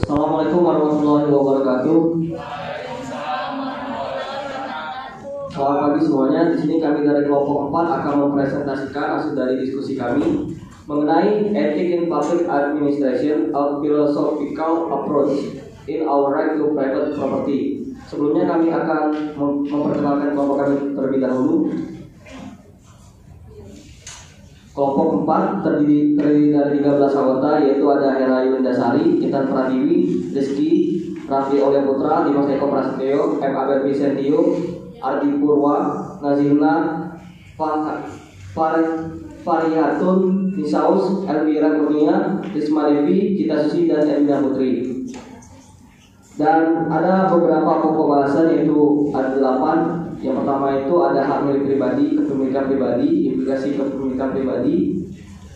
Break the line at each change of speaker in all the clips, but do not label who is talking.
Assalamualaikum warahmatullahi wabarakatuh. Selamat pagi semuanya. Di sini kami dari kelompok 4 akan mempresentasikan hasil dari diskusi kami mengenai Ethics in Public Administration, a philosophical approach in our right to private property. Sebelumnya kami akan memperkenalkan kelompok kami terlebih dahulu. Kelompok 4 terdiri dari 13 anggota, yaitu ada Hera Yulindasari, Intan Pratiwi, Rizky, Raffi Oleh Putra, Dimas Eko Prasetyo, M. Aber Vicentio, Ardi Purwa, Nazirna, Fariyatun, Nisaus, Elvira Kurnia, Risma Devi, Cita Susi, dan Elvina Putri. Dan ada beberapa pokok bahasan, yaitu ada 8. Yang pertama itu ada hak milik pribadi, kepemilikan pribadi, implikasi kepemilikan pribadi,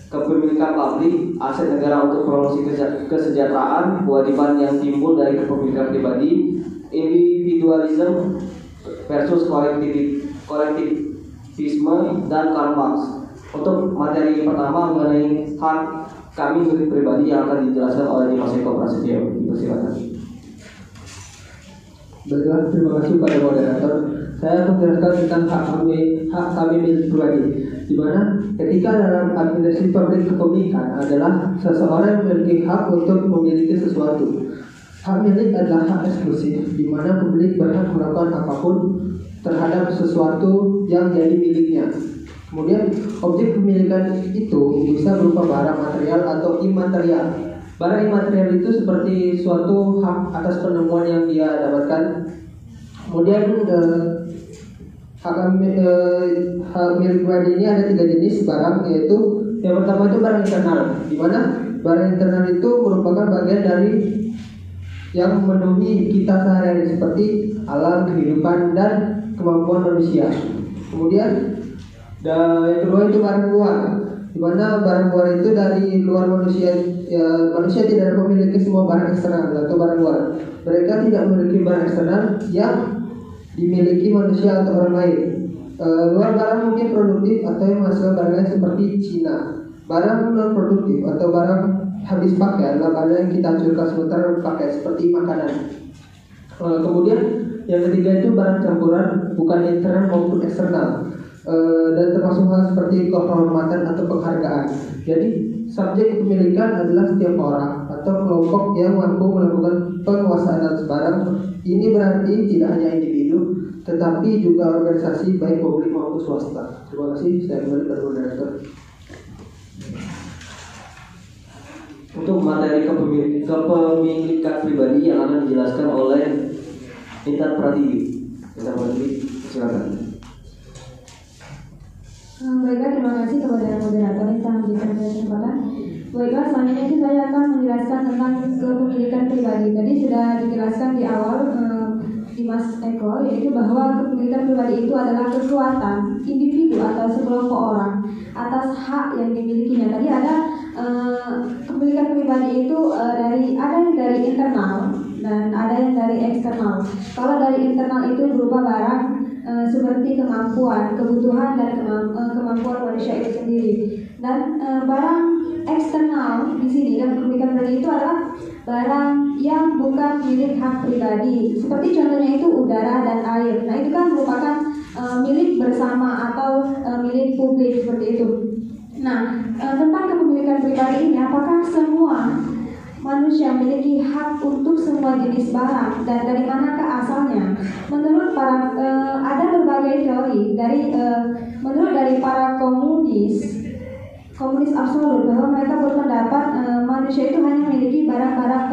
kepemilikan publik, aset negara untuk promosi kesejahteraan, kewajiban yang timbul dari kepemilikan pribadi, individualism versus kolektivisme, dan Karl Marx. Untuk materi pertama mengenai hak kami milik pribadi yang akan dijelaskan oleh Dimas Eko Prasetyo. Silakan.
Baiklah, terima kasih pada moderator. Saya akan menjelaskan tentang hak kami milik pribadi, di mana ketika dalam administrasi publik kepemilikan adalah seseorang yang memiliki hak untuk memiliki sesuatu. Hak milik adalah hak eksklusif, di mana publik berhak melakukan apapun terhadap sesuatu yang jadi miliknya. Kemudian objek pemilikan itu bisa berupa barang material atau imaterial. Barang imaterial itu seperti suatu hak atas penemuan yang dia dapatkan. Kemudian hak milik pribadi ini ada 3 jenis barang, yaitu yang pertama itu barang internal, di mana barang internal itu merupakan bagian dari yang memenuhi kita sehari-hari seperti alam, kehidupan, dan kemampuan manusia. Kemudian yang kedua itu barang luar, di mana barang luar itu dari luar manusia. Manusia tidak memiliki semua barang eksternal atau barang luar. Mereka tidak memiliki barang eksternal yang dimiliki manusia atau orang lain. Luar barang mungkin produktif atau yang menghasilkan barangnya seperti Cina. Barang non produktif atau barang habis pakai adalah barang yang kita hancurkan sementara pakai seperti makanan. Kemudian yang ketiga itu barang campuran, bukan internal maupun eksternal. Dan termasuk hal seperti kehormatan atau penghargaan. Jadi subjek kepemilikan adalah setiap orang atau kelompok yang mampu melakukan penguasaan atas barang. Ini berarti tidak hanya individu, tetapi juga organisasi baik publik maupun swasta. Terima kasih. Saya kembali ke moderator.
Untuk materi kepemilikan pribadi yang akan dijelaskan oleh Intan Pratiwi. Intan Pratiwi, silakan.
Baiklah, terima kasih kepada moderator yang telah memberikan kesempatan. Baiklah, selanjutnya itu saya akan menjelaskan tentang kepemilikan pribadi. Tadi sudah dijelaskan di awal Dimas Eko, yaitu bahwa kepemilikan pribadi itu adalah kekuatan individu atau sekelompok orang atas hak yang dimilikinya. Tadi ada kepemilikan pribadi itu ada yang dari internal dan ada yang dari eksternal. Kalau dari internal itu berupa barang seperti kemampuan, kebutuhan, dan kemampuan manusia itu sendiri. Dan barang eksternal di sini dan kepemilikan pribadi itu adalah barang yang bukan milik hak pribadi. Seperti contohnya itu udara dan air. Nah, itu kan merupakan milik bersama atau milik publik seperti itu. Nah, tentang kepemilikan pribadi ini, apakah semua manusia memiliki hak untuk semua jenis barang dan dari manakah asalnya? Menurut para ada berbagai teori menurut dari para komunis absolut, bahwa mereka berpendapat manusia itu hanya memiliki barang-barang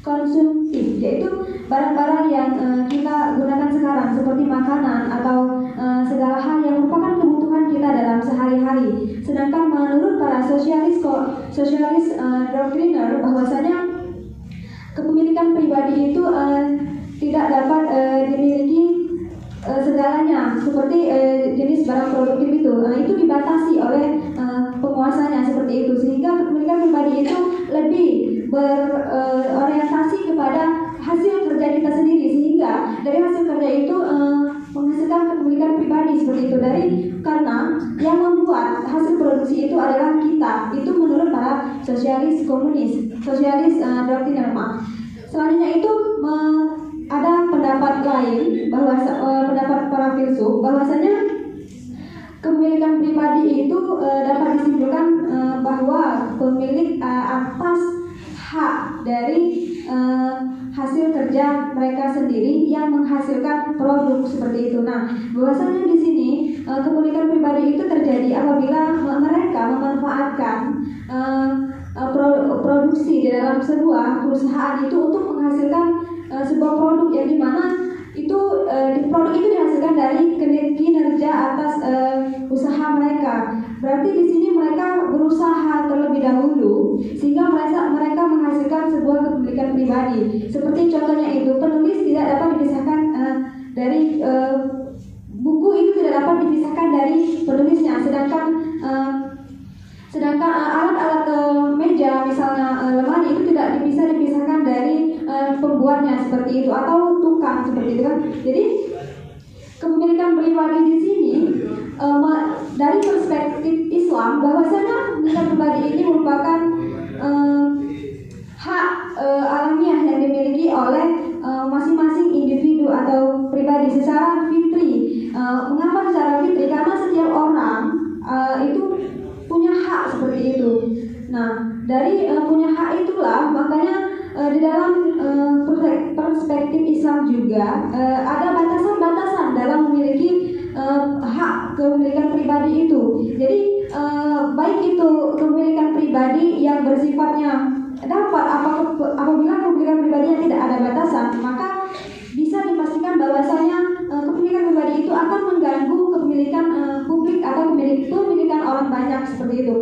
konsumtif, yaitu barang-barang yang kita gunakan sekarang seperti makanan atau segala hal yang merupakan kebutuhan kita dalam sehari-hari. Sedangkan menurut para sosialis doktriner, bahwasanya kepemilikan pribadi itu tidak dapat dimiliki segalanya seperti jenis barang produktif itu dibatasi oleh penguasanya seperti itu, sehingga kepemilikan pribadi itu lebih berorientasi kepada hasil kerja kita sendiri, sehingga dari hasil kerja itu menghasilkan kepemilikan pribadi seperti itu karena yang membuat hasil produksi itu adalah kita. Itu menurut para sosialis komunis, sosialis doktriner. Selanjutnya itu ada pendapat lain bahwa pendapat para filsuf bahwasanya kepemilikan pribadi itu dapat disimpulkan bahwa pemilik atas hak dari hasil kerja mereka sendiri yang menghasilkan produk seperti itu. Nah, bahwasanya di sini kepemilikan pribadi itu terjadi apabila mereka memanfaatkan produksi di dalam sebuah perusahaan itu untuk menghasilkan sebuah produk yang dimana itu produk itu dihasilkan dari kinerja atas usaha mereka. Berarti di sini mereka berusaha terlebih dahulu sehingga mereka menghasilkan sebuah kepemilikan pribadi. Seperti contohnya itu penulis tidak dapat dipisahkan dari buku itu tidak dapat dipisahkan dari penulisnya, sedangkan alat-alat meja misalnya lemari itu tidak bisa dipisahkan dari pembuatnya seperti itu atau tukang seperti itu kan. Jadi kepemilikan pribadi di sini dari perspektif Islam bahwasanya kepemilikan pribadi ini merupakan hak alamiah yang dimiliki oleh masing-masing individu atau pribadi secara fitri. Mengapa secara fitri? Karena setiap orang itu punya hak seperti itu. Nah, dari punya hak itulah makanya di dalam perspektif Islam juga ada batasan-batasan dalam memiliki hak kepemilikan pribadi itu. Jadi baik itu kepemilikan pribadi yang bersifatnya dapat apabila kepemilikan pribadi yang tidak ada batasan, maka bisa dipastikan bahwasanya kepemilikan pribadi itu akan mengganggu kepemilikan publik atau kepemilikan orang banyak seperti itu.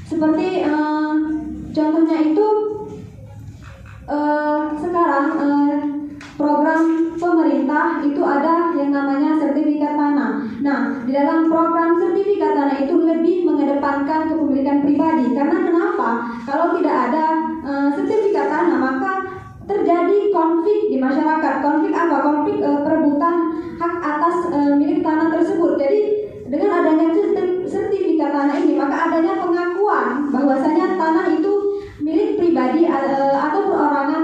Seperti contohnya itu sekarang program pemerintah itu ada yang namanya sertifikat tanah. Nah, di dalam program sertifikat tanah itu lebih mengedepankan kepemilikan pribadi. Karena kenapa? Kalau tidak ada sertifikat tanah, maka terjadi konflik di masyarakat. Konflik apa? Konflik perebutan hak atas milik tanah tersebut. Jadi dengan adanya sertifikat tanah ini, maka adanya pengakuan bahwasanya tanah itu milik pribadi atau perorangan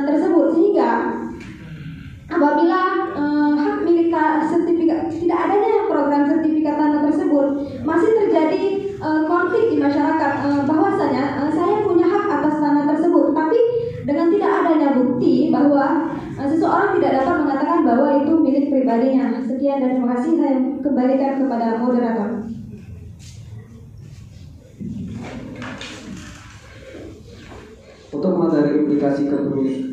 tersebut, sehingga apabila hak milik sertifikat tidak adanya program sertifikat tanah tersebut, masih terjadi konflik di masyarakat bahwasanya saya punya hak atas tanah tersebut, tapi dengan tidak adanya bukti bahwa seseorang tidak dapat mengatakan bahwa itu milik pribadinya. Sekian dan terima kasih, saya kembalikan kepada moderator.
Untuk materi implikasi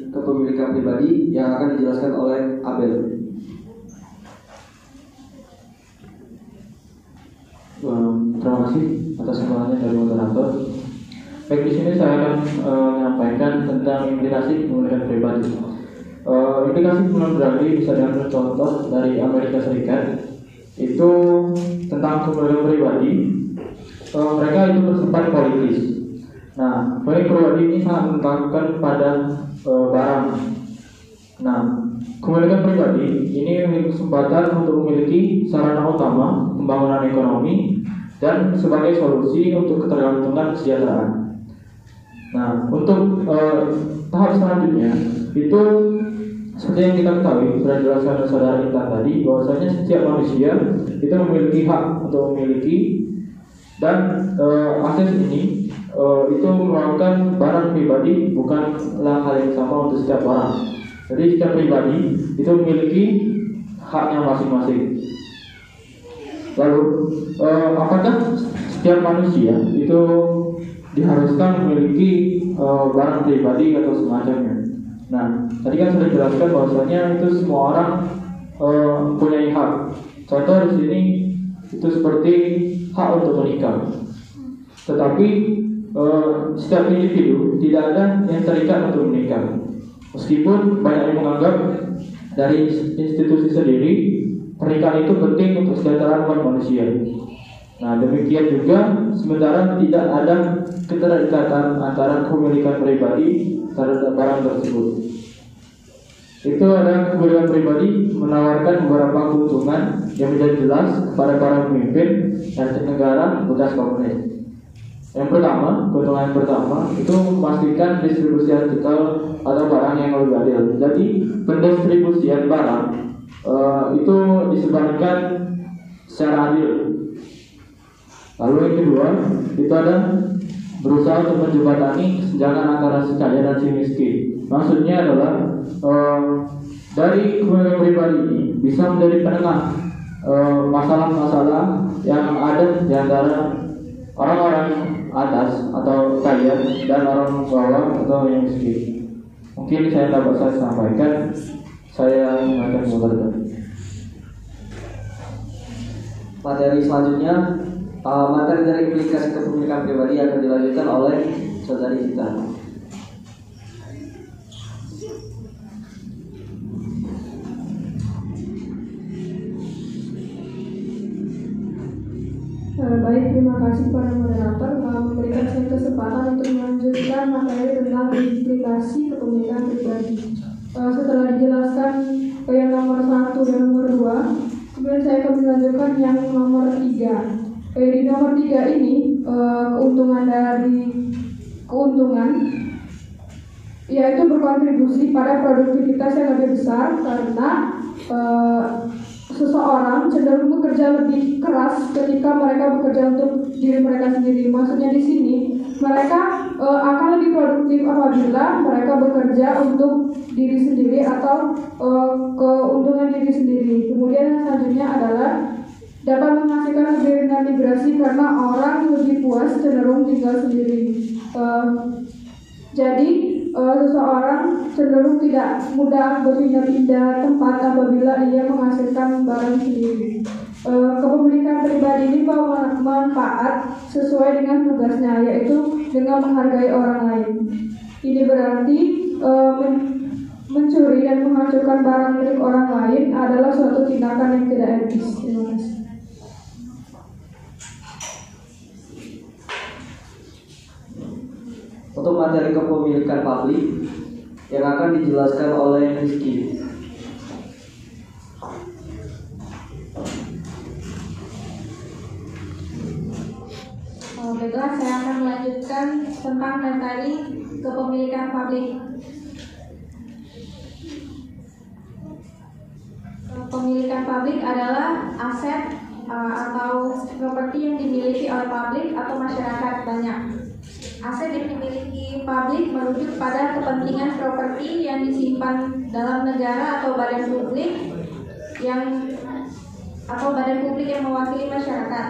kepemilikan pribadi yang akan dijelaskan oleh Abel.
Terima kasih atas sumbangannya dari moderator. Baik, di sini saya akan menyampaikan tentang implikasi kepemilikan pribadi. Implikasi kepemilikan pribadi bisa diambil contoh dari Amerika Serikat. Itu tentang kepemilikan pribadi. Mereka itu bersifat politis. Nah, pemilik pribadi ini sangat menekankan pada barang. Nah, kepemilikan pribadi ini memiliki kesempatan untuk memiliki sarana utama pembangunan ekonomi dan sebagai solusi untuk ketergantungan kesejahteraan. Nah, untuk tahap selanjutnya itu seperti yang kita ketahui sudah dijelaskan oleh saudara Intan tadi, bahwasanya setiap manusia itu memiliki hak untuk memiliki dan akses ini itu merupakan barang pribadi, bukanlah hal yang sama untuk setiap orang. Jadi setiap pribadi itu memiliki haknya masing-masing. Lalu apakah setiap manusia itu diharuskan memiliki barang pribadi atau semacamnya? Nah, tadi kan sudah dijelaskan bahwasanya itu semua orang punya hak. Contoh di sini itu seperti hak untuk menikah. Tetapi setiap individu tidak ada yang terikat untuk menikah. Meskipun banyak yang menganggap dari institusi sendiri pernikahan itu penting untuk kesejahteraan umat manusia. Nah, demikian juga sementara tidak ada keterikatan antara kepemilikan pribadi terhadap barang tersebut. Itu ada kepemilikan pribadi menawarkan beberapa keuntungan yang menjadi jelas kepada para pemimpin dan negara bekas komunis. Yang pertama, keuntungan yang pertama itu memastikan distribusi artikel atau barang yang lebih adil. Jadi pendistribusian barang itu disebarkan secara adil. Lalu yang kedua, itu ada berusaha untuk menjembatani kesenjangan antara si kaya dan si miskin. Maksudnya adalah dari kepemilikan pribadi ini bisa menjadi penengah masalah-masalah yang ada di antara orang-orang atas atau kaya dan orang bawah atau yang miskin. Mungkin saya dapat saya sampaikan. Saya akan mengucapkan.
Materi selanjutnya, materi dari implikasi kepemilikan pribadi akan dilanjutkan oleh saudari kita.
Baik, terima kasih kepada moderator telah memberikan saya kesempatan untuk melanjutkan materi tentang implikasi kepemilikan pribadi. Setelah dijelaskan yang nomor 1 dan nomor 2, kemudian saya akan melanjutkan yang nomor 3. Di nomor 3 ini keuntungan yaitu berkontribusi pada produktivitas yang lebih besar karena seseorang cenderung bekerja lebih keras ketika mereka bekerja untuk diri mereka sendiri. Maksudnya di sini mereka akan lebih produktif apabila mereka bekerja untuk diri sendiri atau keuntungan diri sendiri. Kemudian yang selanjutnya adalah dapat menghasilkan lebih rendah migrasi karena orang lebih puas cenderung tinggal sendiri. Jadi seseorang cenderung tidak mudah berpindah-pindah tempat apabila ia menghasilkan barang sendiri. Kepemilikan pribadi ini membawa manfaat sesuai dengan tugasnya, yaitu dengan menghargai orang lain. Ini berarti mencuri dan menghancurkan barang milik orang lain adalah suatu tindakan yang tidak etis. Terima kasih.
Untuk materi kepemilikan publik yang akan dijelaskan oleh Rizky.
Baiklah, saya akan melanjutkan tentang materi kepemilikan publik. Kepemilikan publik adalah aset atau properti yang dimiliki oleh publik atau masyarakat banyak. Aset yang dimiliki publik merujuk pada kepentingan properti yang disimpan dalam negara atau badan publik yang mewakili masyarakat.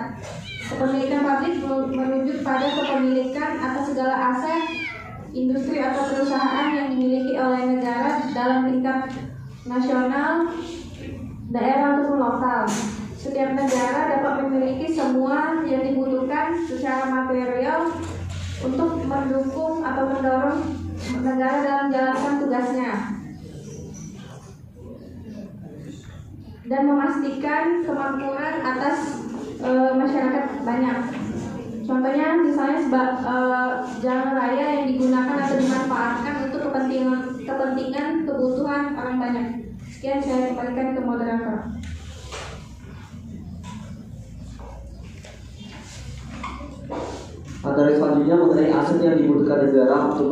Kepemilikan publik merujuk pada kepemilikan atas segala aset, industri atau perusahaan yang dimiliki oleh negara dalam tingkat nasional, daerah ataupun lokal. Setiap negara dapat memiliki semua yang dibutuhkan secara material untuk mendukung atau mendorong negara dalam menjalankan tugasnya dan memastikan kemakmuran atas masyarakat banyak. Contohnya misalnya jalan raya yang digunakan atau dimanfaatkan untuk kepentingan kebutuhan orang banyak. Sekian, saya kembalikan ke moderator.
Materi selanjutnya mengenai aset yang dibutuhkan negara untuk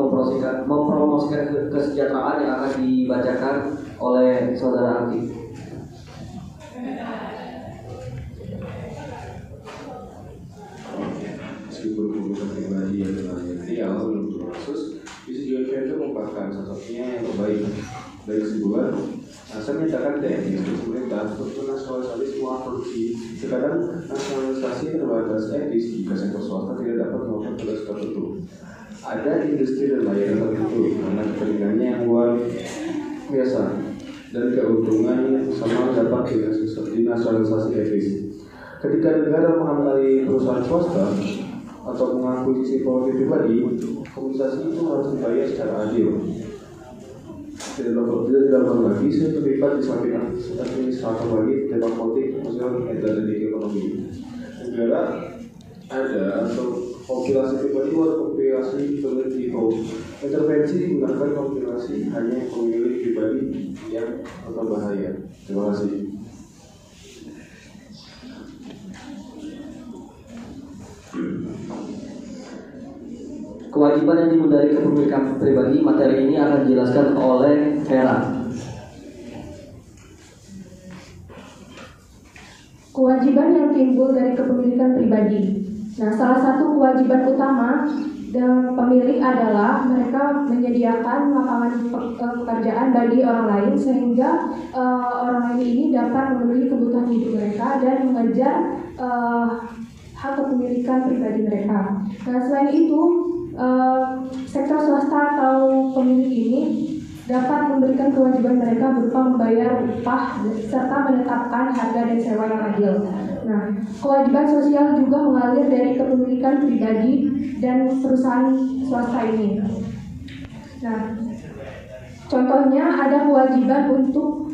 mempromosikan kesejahteraan yang akan dibacakan oleh saudara Aktif.
Meskipun kepemilikan pribadi adalah material belum berproses, bisa juga vendor merupakan sosoknya yang terbaik. Dari kesimpulan, aset menyatakan teknis pemerintah untuk menasionalisasi semua produksi. Terkadang nasionalisasi terbatas etis jika sektor swasta tidak dapat melakukan tugas tertentu. Ada industri dan layanan tertentu karena kepentingannya yang luar biasa dan keuntungan sama dapat dinasionalisasi etis. Ketika negara mengambil perusahaan swasta atau mengakuisisi properti pribadi, kompensasi itu harus dibayar secara adil. Tidak dilakukan lagi, saya terlibat di samping administrator lagi dalam politik, sosial, dan ekonomi. Negara ada atau kompilasi pribadi atau kompilasi pemilik default. Intervensi digunakan kompilasi hanya pemilik pribadi yang berbahaya. Terima kasih.
Kewajiban yang timbul dari kepemilikan pribadi, materi ini akan dijelaskan oleh Vera.
Kewajiban yang timbul dari kepemilikan pribadi. Nah, salah satu kewajiban utama pemilik adalah mereka menyediakan lapangan pekerjaan bagi orang lain sehingga orang lain ini dapat memenuhi kebutuhan hidup mereka dan mengejar hak kepemilikan pribadi mereka. Nah, selain itu sektor swasta atau pemilik ini dapat memberikan kewajiban mereka berupa membayar upah serta menetapkan harga dan sewa yang adil. Nah, kewajiban sosial juga mengalir dari kepemilikan pribadi dan perusahaan swasta ini. Nah, contohnya ada kewajiban untuk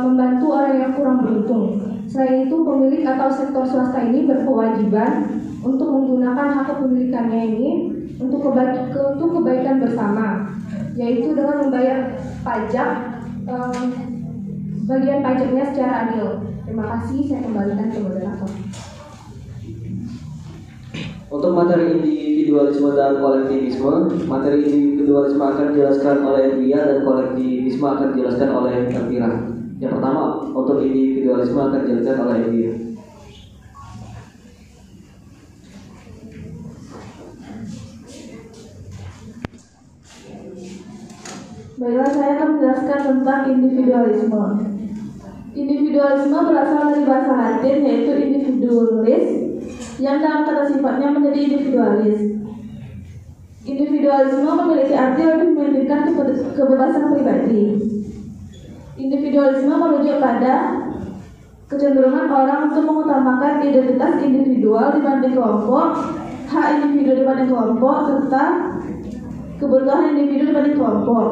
membantu orang yang kurang beruntung. Selain itu, pemilik atau sektor swasta ini berkewajiban untuk menggunakan hak kepemilikannya ini untuk kebaikan bersama, yaitu dengan membayar pajak bagian pajaknya secara adil. Terima kasih, saya kembalikan ke moderator.
Untuk materi individualisme dan kolektivisme, materi individualisme akan dijelaskan oleh Ria dan kolektivisme akan dijelaskan oleh Elvira. Yang pertama, untuk individualisme akan dijelaskan oleh Ria.
Baiklah, saya akan menjelaskan tentang individualisme. Individualisme berasal dari bahasa Latin yaitu individualis, yang dalam kata sifatnya menjadi individualis. Individualisme memiliki arti lebih memiliki kebebasan pribadi. Individualisme merujuk pada kecenderungan orang untuk mengutamakan identitas individual dibanding kelompok, hak individu dibanding kelompok, serta kebutuhan individu dibanding kelompok.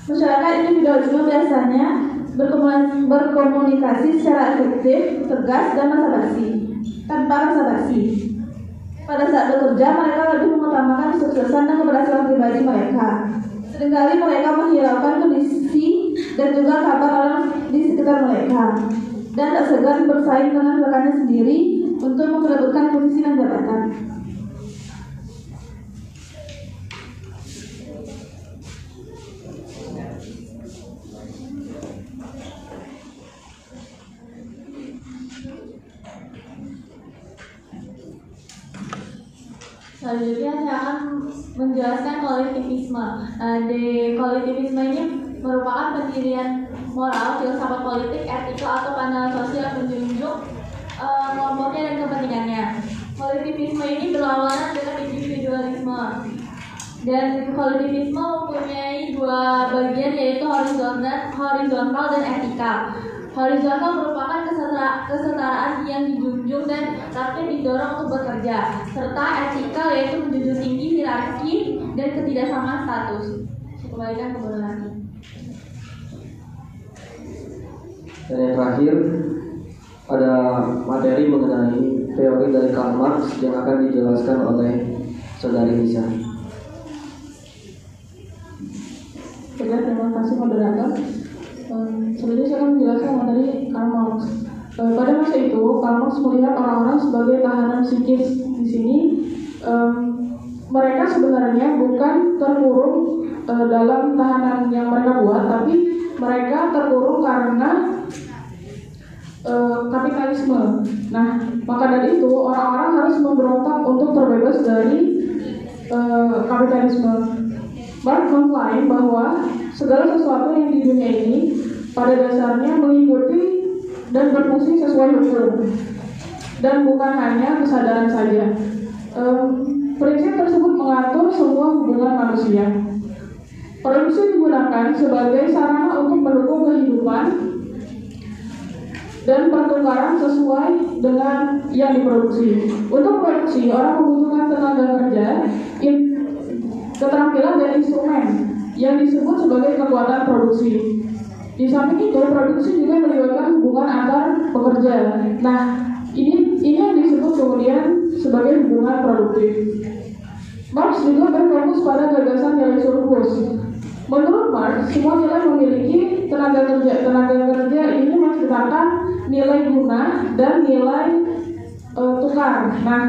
Masyarakat individualisme biasanya berkomunikasi secara efektif, tegas, dan tanpa basa-basi. Pada saat bekerja, mereka lebih mengutamakan kesuksesan dan keberhasilan pribadi mereka. Seringkali mereka menghiraukan kondisi dan juga kabar orang di sekitar mereka, dan tak segan bersaing dengan rekannya sendiri untuk memperebutkan posisi dan jabatan. Selanjutnya saya akan menjelaskan kolektivisme. Di kolektivisme ini merupakan pendirian moral, filsafat politik, etika atau pandangan sosial menjunjung kelompoknya dan kepentingannya. Kolektivisme ini berlawanan dengan individualisme. Dan kolektivisme mempunyai dua bagian, yaitu horizontal dan etika. Horizontal merupakan kesetaraan yang dijunjung dan rakyat didorong untuk bekerja, serta etika yaitu menjunjung tinggi hierarki dan ketidaksamaan status. Kembalikan ke lagi.
Dan yang terakhir ada materi mengenai teori dari Karl Marx yang akan dijelaskan oleh saudari Nisa.
Terima kasih moderator. Selanjutnya saya akan menjelaskan materi Karl Marx. Pada masa itu, Karl Marx melihat orang-orang sebagai tahanan psikis. Di sini, mereka sebenarnya bukan terkurung dalam tahanan yang mereka buat, tapi mereka terkurung karena kapitalisme. Nah, maka dari itu orang-orang harus memberontak untuk terbebas dari kapitalisme. Marx mengklaim bahwa segala sesuatu yang di dunia ini pada dasarnya mengikuti dan berfungsi sesuai hukum, dan bukan hanya kesadaran saja. Prinsip tersebut mengatur semua hubungan manusia. Produksi digunakan sebagai sarana untuk mendukung kehidupan dan pertukaran sesuai dengan yang diproduksi. Untuk produksi, orang membutuhkan tenaga kerja, keterampilan dan instrumen yang disebut sebagai kekuatan produksi. Di samping itu, produksi juga melibatkan hubungan antar pekerja. Nah, ini yang disebut kemudian
sebagai hubungan produktif. Marx juga berfokus pada gagasan nilai surplus. Menurut Marx, semua nilai memiliki tenaga kerja. Tenaga kerja ini menciptakan nilai guna dan nilai tukar. Nah,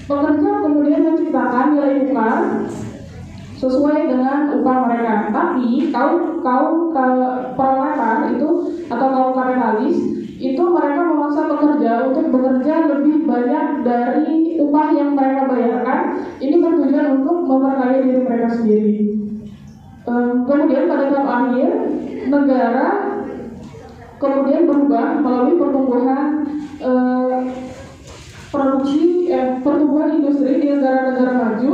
pekerja kemudian menciptakan nilai tukar sesuai dengan upah mereka. Tapi kaum proletar itu atau kaum kapitalis itu mereka memaksa pekerja untuk bekerja lebih banyak dari upah yang mereka bayarkan. Ini bertujuan untuk memperkaya diri mereka sendiri. Kemudian pada tahap akhir negara kemudian berubah melalui pertumbuhan pertumbuhan industri di negara-negara maju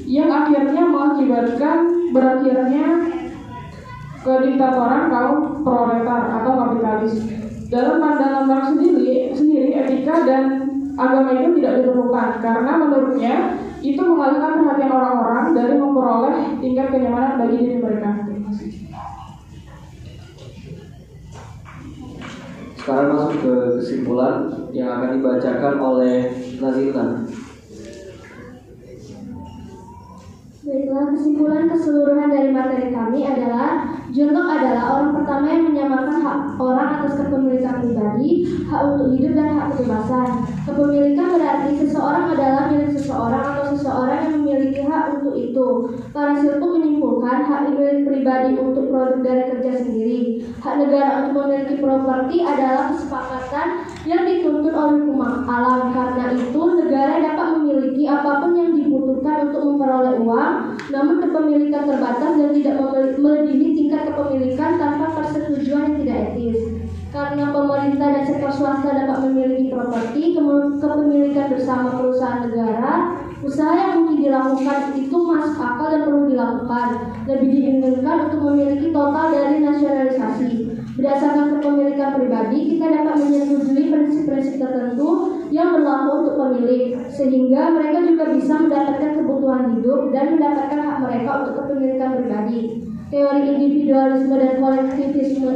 yang akhirnya mengakibatkan berakhirnya kediktatoran kaum proletar atau kapitalis. Dalam pandangan Marx sendiri etika dan agama itu tidak diperlukan karena menurutnya itu mengalihkan perhatian orang-orang dari memperoleh tingkat kenyamanan bagi diri mereka. Terima kasih.
Sekarang masuk ke kesimpulan yang akan dibacakan oleh Nazilna.
Baiklah, kesimpulan keseluruhan dari materi kami adalah John Locke adalah orang pertama yang menyamakan hak orang atas kepemilikan pribadi, hak untuk hidup dan hak kebebasan. Kepemilikan berarti seseorang adalah milik seseorang atau seseorang yang memiliki hak untuk itu. Para filsuf menyimpulkan hak milik pribadi untuk produk dari kerja sendiri. Hak negara untuk memiliki properti adalah kesepakatan yang dituntut oleh hukum alam. Karena itu, negara dapat memiliki apapun yang dibutuhkan untuk memperoleh uang, namun kepemilikan terbatas dan tidak melebihi tingkat kepemilikan tanpa persetujuan yang tidak etis. Karena pemerintah dan sektor swasta dapat memiliki properti, kepemilikan bersama perusahaan negara, usaha yang mungkin dilakukan itu masuk akal dan perlu dilakukan. Lebih diinginkan untuk memiliki total dari nasionalisasi. Berdasarkan kepemilikan pribadi, kita dapat menyetujui prinsip-prinsip tertentu yang berlaku untuk pemilik, sehingga mereka juga bisa mendapatkan kebutuhan hidup dan mendapatkan hak mereka untuk kepemilikan pribadi. Teori individualisme dan kolektivisme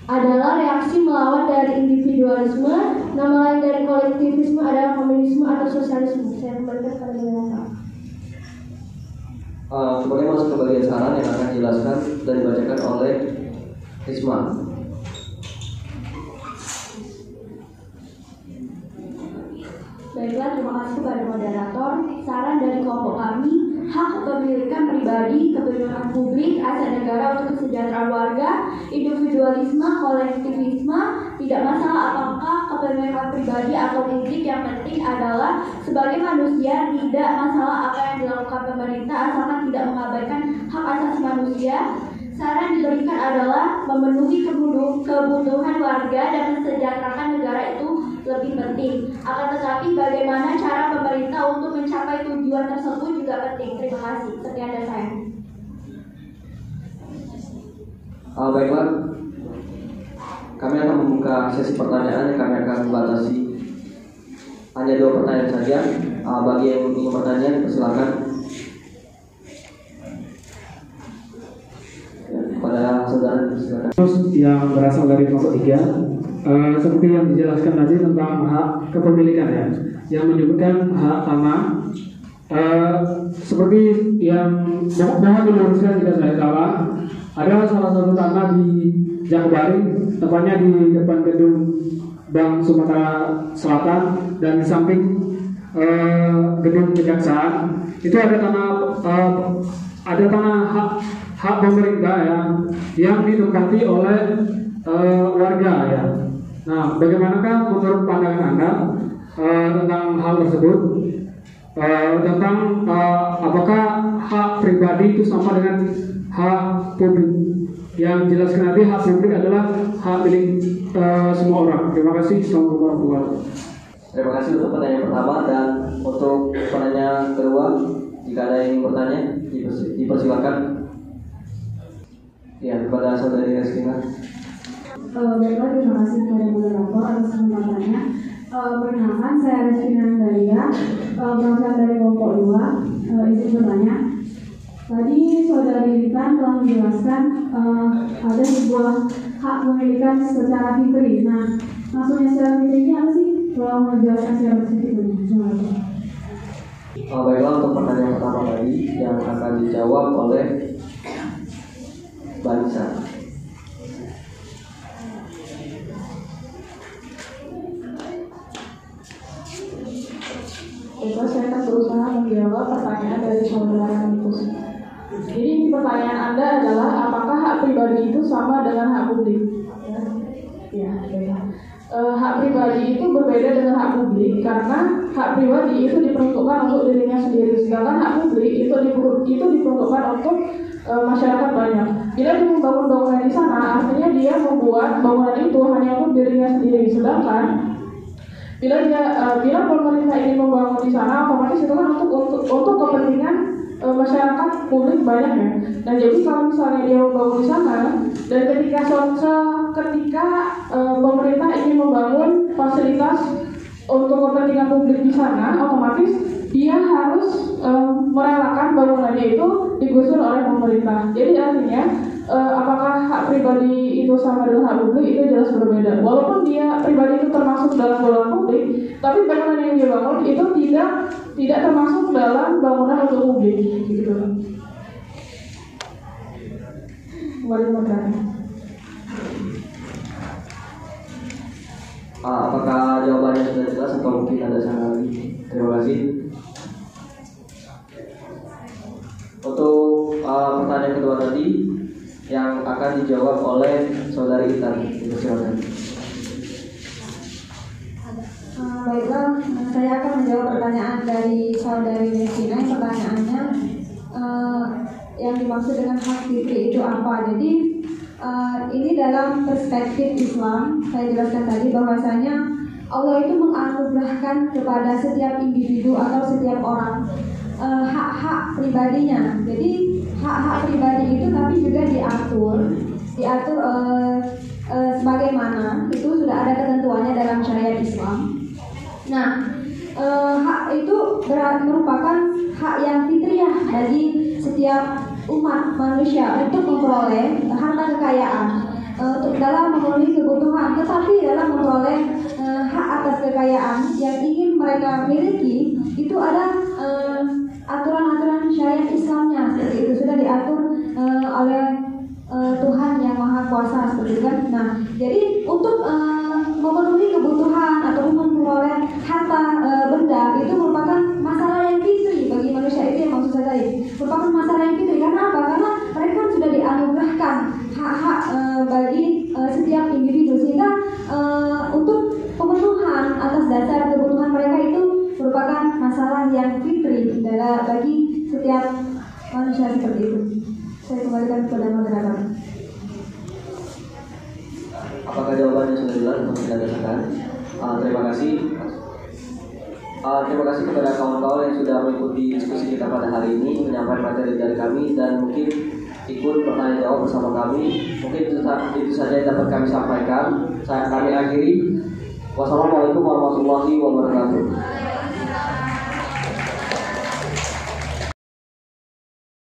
adalah reaksi melawan dari individualisme. Nama lain dari kolektivisme adalah komunisme atau sosialisme. Saya kembalikan kepada Bapak.
Kemudian masuk ke bagian saran yang akan dijelaskan dan dibacakan oleh Risma.
Baiklah, terima kasih kepada moderator. Saran dari kelompok kami, hak kepemilikan pribadi, kepentingan publik, aset negara untuk kesejahteraan warga, individualisme, kolektivisme, tidak masalah apakah kepemilikan pribadi atau publik. Yang penting adalah sebagai manusia tidak masalah apa yang dilakukan pemerintah asalkan tidak mengabaikan hak asasi manusia. Saran diberikan adalah memenuhi kebutuhan warga dan mensejahterakan negara itu lebih penting. Akan tetapi bagaimana cara pemerintah untuk mencapai tujuan tersebut juga penting. Terima kasih. Sekian dari saya.
Baiklah, kami akan membuka sesi pertanyaan yang kami akan membatasi hanya 2 pertanyaan saja. Bagi yang ingin bertanya, silakan. Pada saudara, silakan.
Terus yang berasal dari kelompok 3, seperti yang dijelaskan tadi tentang hak kepemilikan ya, yang menyebutkan hak tanah. Seperti yang mohon diluruskan jika saya salah, ada salah satu tanah di Jakubari, tepatnya di depan gedung Bank Sumatera Selatan dan di samping gedung kejaksaan. Itu ada tanah hak pemerintah ya, yang ditempati oleh warga ya. Nah, bagaimanakah menurut pandangan Anda tentang hal tersebut? Tentang apakah hak pribadi itu sama dengan hak publik? Yang dijelaskan nanti hak publik adalah hak milik semua orang. Terima kasih. Assalamualaikum warahmatullahi wabarakatuh.
Terima kasih untuk pertanyaan pertama, dan untuk pertanyaan kedua, jika ada yang ingin bertanya, dipersilakan. Ya, kepada saudari Reskina.
Baiklah, terima kasih kepada moderator atas kesempatannya. Perkenalkan, saya Reskina Andalia, berasal dari kelompok 2. Izin bertanya. Tadi saudari Rita telah menjelaskan ada sebuah hak pemilikan secara fitri. Nah, maksudnya secara fitri ini apa sih? Tolong menjelaskan secara spesifik. Terima kasih.
Baiklah, untuk pertanyaan pertama tadi yang akan dijawab oleh Banisa.
Baiklah, saya akan berusaha menjawab pertanyaan dari saudara Nikus. Jadi pertanyaan Anda adalah apakah hak pribadi itu sama dengan hak publik? Ya, baiklah. Hak pribadi itu berbeda dengan hak publik karena hak pribadi itu diperuntukkan untuk dirinya sendiri, sedangkan hak publik itu diperuntukkan untuk masyarakat banyak. Bila dia membangun bangunan di sana, artinya dia membuat bangunan itu hanya untuk dirinya sendiri, sedangkan bila pemerintah ingin membangun di sana, otomatis itu kan untuk kepentingan masyarakat publik banyak ya. Nah jadi kalau misalnya dia membangun di sana dan ketika pemerintah ingin membangun fasilitas untuk kepentingan publik di sana, otomatis dia harus merelakan bangunannya itu digusur oleh pemerintah. Jadi artinya apakah hak pribadi itu sama dengan hak publik itu jelas berbeda. Walaupun dia pribadi itu termasuk dalam bangunan publik, tapi bangunan yang dia bangun itu tidak termasuk dalam bangunan untuk publik, gitu. Kembali modern.
Apakah jawabannya sudah jelas atau mungkin ada saran lagi? Terima kasih. Untuk pertanyaan kedua tadi yang akan dijawab oleh saudari Intan. Silakan.
Baiklah, saya akan menjawab pertanyaan dari saudari Desina. Pertanyaannya yang dimaksud dengan hak fitri itu apa? Jadi ini dalam perspektif Islam, saya jelaskan tadi bahwasanya Allah itu menganugerahkan kepada setiap individu atau setiap orang hak-hak pribadinya. Jadi hak-hak pribadi itu tapi juga diatur sebagaimana itu sudah ada ketentuannya dalam syariat Islam. Nah, hak itu merupakan hak yang fitriah bagi setiap umat manusia untuk memperoleh harta kekayaan, untuk dalam memenuhi kebutuhan, tetapi dalam memperoleh hak atas kekayaan yang ingin mereka miliki itu ada aturan-aturan syariat Islamnya. Seperti itu sudah diatur oleh Tuhan yang Maha Kuasa, seperti itu kan. Nah, jadi untuk memenuhi kebutuhan atau memperoleh harta benda itu merupakan masalah yang fitri bagi manusia. Itu yang maksud saya tadi, merupakan masalah yang fitri. Karena apa? Karena mereka sudah dianugerahkan hak-hak bagi setiap individu, sehingga untuk pemenuhan atas dasar kebutuhan mereka itu merupakan masalah yang fitri bagi setiap manusia, seperti itu. Saya kembalikan kepada moderator.
Apakah jawabannya sudah jelas atau tidak ada? Terima kasih. Terima kasih kepada kawan-kawan yang sudah mengikuti diskusi kita pada hari ini, menyampaikan materi dari kami dan mungkin ikut bertanya jawab bersama kami. Mungkin itu saja yang dapat kami sampaikan. Kami akhiri. Wassalamualaikum warahmatullahi wabarakatuh.